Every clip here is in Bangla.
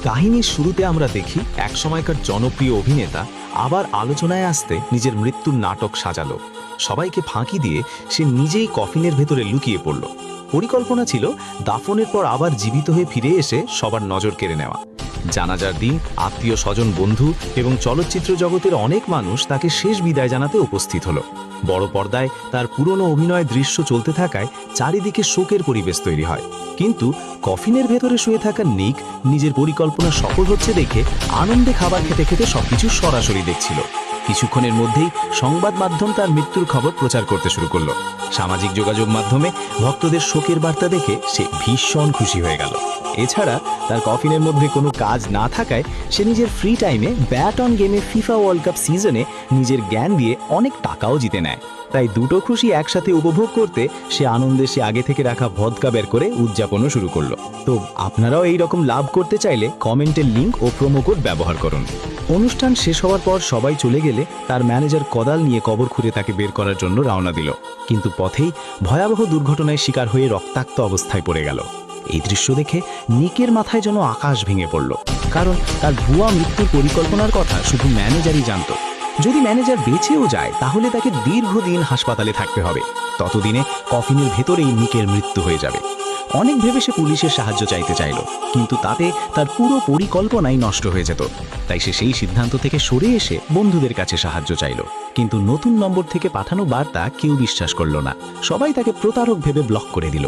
কাহিনীর শুরুতে আমরা দেখি একসময়কার জনপ্রিয় অভিনেতা আবার আলোচনায় আসতে নিজের মৃত্যুর নাটক সাজালো। সবাইকে ফাঁকি দিয়ে সে নিজেই কফিনের ভেতরে লুকিয়ে পড়ল। পরিকল্পনা ছিল দাফনের পর আবার জীবিত হয়ে ফিরে এসে সবার নজর কেড়ে নেওয়া। জানাজার দিন আত্মীয় স্বজন, বন্ধু এবং চলচ্চিত্র জগতের অনেক মানুষ তাকে শেষ বিদায় জানাতে উপস্থিত হলো। বড় পর্দায় তার পুরনো অভিনয় দৃশ্য চলতে থাকায় চারিদিকে শোকের পরিবেশ তৈরি হয়। কিন্তু কফিনের ভেতরে শুয়ে থাকা নিক নিজের পরিকল্পনা সফল হচ্ছে দেখে আনন্দে খাবার খেতে খেতে সবকিছু সরাসরি দেখছিল। কিছুক্ষণের মধ্যেই সংবাদ মাধ্যম তার মৃত্যুর খবর প্রচার করতে শুরু করলো। সামাজিক যোগাযোগ মাধ্যমে ভক্তদের শোকের বার্তা দেখে সে ভীষণ খুশি হয়ে গেল। এছাড়া তার কফিনের মধ্যে কোনো কাজ না থাকায় সে নিজের ফ্রি টাইমে ব্যাট অন গেমে ফিফা ওয়ার্ল্ড কাপ সিজনে নিজের জ্ঞান দিয়ে অনেক টাকাও জিতে নেয়। তাই দুটো খুশি একসাথে উপভোগ করতে সে আনন্দে সে আগে থেকে রাখা ভদকা বের করে উদযাপনও শুরু করলো। তো আপনারাও এই রকম লাভ করতে চাইলে কমেন্টের লিঙ্ক ও প্রোমো কোড ব্যবহার করুন। অনুষ্ঠান শেষ হওয়ার পর সবাই চলে গেলে তার ম্যানেজার কোদাল নিয়ে কবর খুঁড়ে তাকে বের করার জন্য রওনা দিল। কিন্তু পথেই ভয়াবহ দুর্ঘটনায় শিকার হয়ে রক্তাক্ত অবস্থায় পড়ে গেল। এই দৃশ্য দেখে নিকের মাথায় যেন আকাশ ভেঙে পড়ল, কারণ তার ভুয়া মৃত্যুর পরিকল্পনার কথা শুধু ম্যানেজারই জানত। যদি ম্যানেজার বেঁচেও যায় তাহলে তাকে দীর্ঘদিন হাসপাতালে থাকতে হবে। ততদিনে কফিনের ভেতরেই নিকের মৃত্যু হয়ে যাবে। অনেক ভেবে সে পুলিশের সাহায্য চাইতে চাইল, কিন্তু তাতে তার পুরো পরিকল্পনাই নষ্ট হয়ে যেত। তাই সে সেই সিদ্ধান্ত থেকে সরে এসে বন্ধুদের কাছে সাহায্য চাইল। কিন্তু নতুন নম্বর থেকে পাঠানো বার্তা কেউ বিশ্বাস করল না। সবাই তাকে প্রতারক ভেবে ব্লক করে দিল।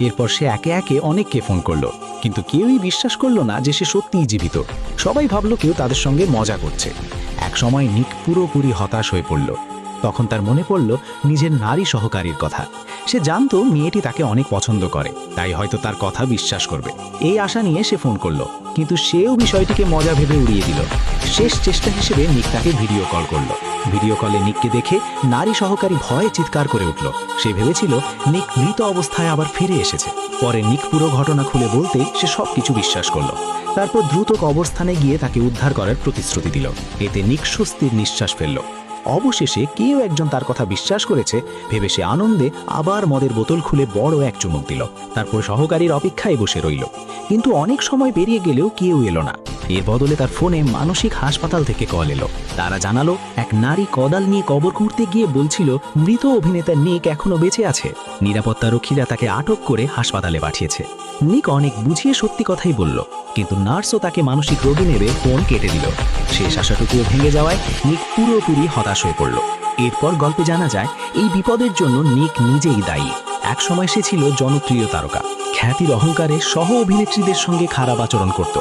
এরপর সে একে একে অনেককে ফোন করলো, কিন্তু কেউই বিশ্বাস করলো না যে সে সত্যিই জীবিত। সবাই ভাবলো কেউ তাদের সঙ্গে মজা করছে। এক সময় নিক পুরোপুরি হতাশ হয়ে পড়ল। তখন তার মনে পড়ল নিজের নারী সহকারীর কথা। সে জানতো মেয়েটি তাকে অনেক পছন্দ করে, তাই হয়তো তার কথা বিশ্বাস করবে। এই আশা নিয়ে সে ফোন করলো, কিন্তু সেও বিষয়টিকে মজা ভেবে উড়িয়ে দিল। শেষ চেষ্টা হিসেবে নিক তাকে ভিডিও কল করলো। ভিডিও কলে নিককে দেখে নারী সহকারী ভয়ে চিৎকার করে উঠল। সে ভেবেছিল নিক মৃত অবস্থায় আবার ফিরে এসেছে। পরে নিক পুরো ঘটনা খুলে বলতেই সে সবকিছু বিশ্বাস করলো। তারপর দ্রুত কবরস্থানে গিয়ে তাকে উদ্ধার করার প্রতিশ্রুতি দিল। এতে নিক স্বস্তির নিঃশ্বাস ফেলল। অবশেষে কেউ একজন তার কথা বিশ্বাস করেছে ভেবে সে আনন্দে আবার মদের বোতল খুলে বড় এক চুমুক দিল। তারপর সহকারীর অপেক্ষায় বসে রইল। কিন্তু অনেক সময় পেরিয়ে গেলেও কেউ এলো না। এর বদলে তার ফোনে মানসিক হাসপাতাল থেকে কল এলো। তারা জানালো এক নারী কোদাল নিয়ে কবর খুঁড়তে গিয়ে বলছিল মৃত অভিনেতা নিক এখনো বেঁচে আছে। নিরাপত্তারক্ষীরা তাকে আটক করে হাসপাতালে পাঠিয়েছে। নিক অনেক বুঝিয়ে সত্যি কথাই বলল, কিন্তু নার্সও তাকে মানসিক রোগী নেবে ফোন কেটে দিল। শেষ আশাটুকুও ভেঙে যাওয়ায় নিক পুরোপুরি হতাশ হয়ে পড়ল। এরপর গল্পে জানা যায় এই বিপদের জন্য নিক নিজেই দায়ী। এক সময় সে ছিল জনপ্রিয় তারকা। খ্যাতির অহংকারে সহ অভিনেত্রীদের সঙ্গে খারাপ আচরণ করত।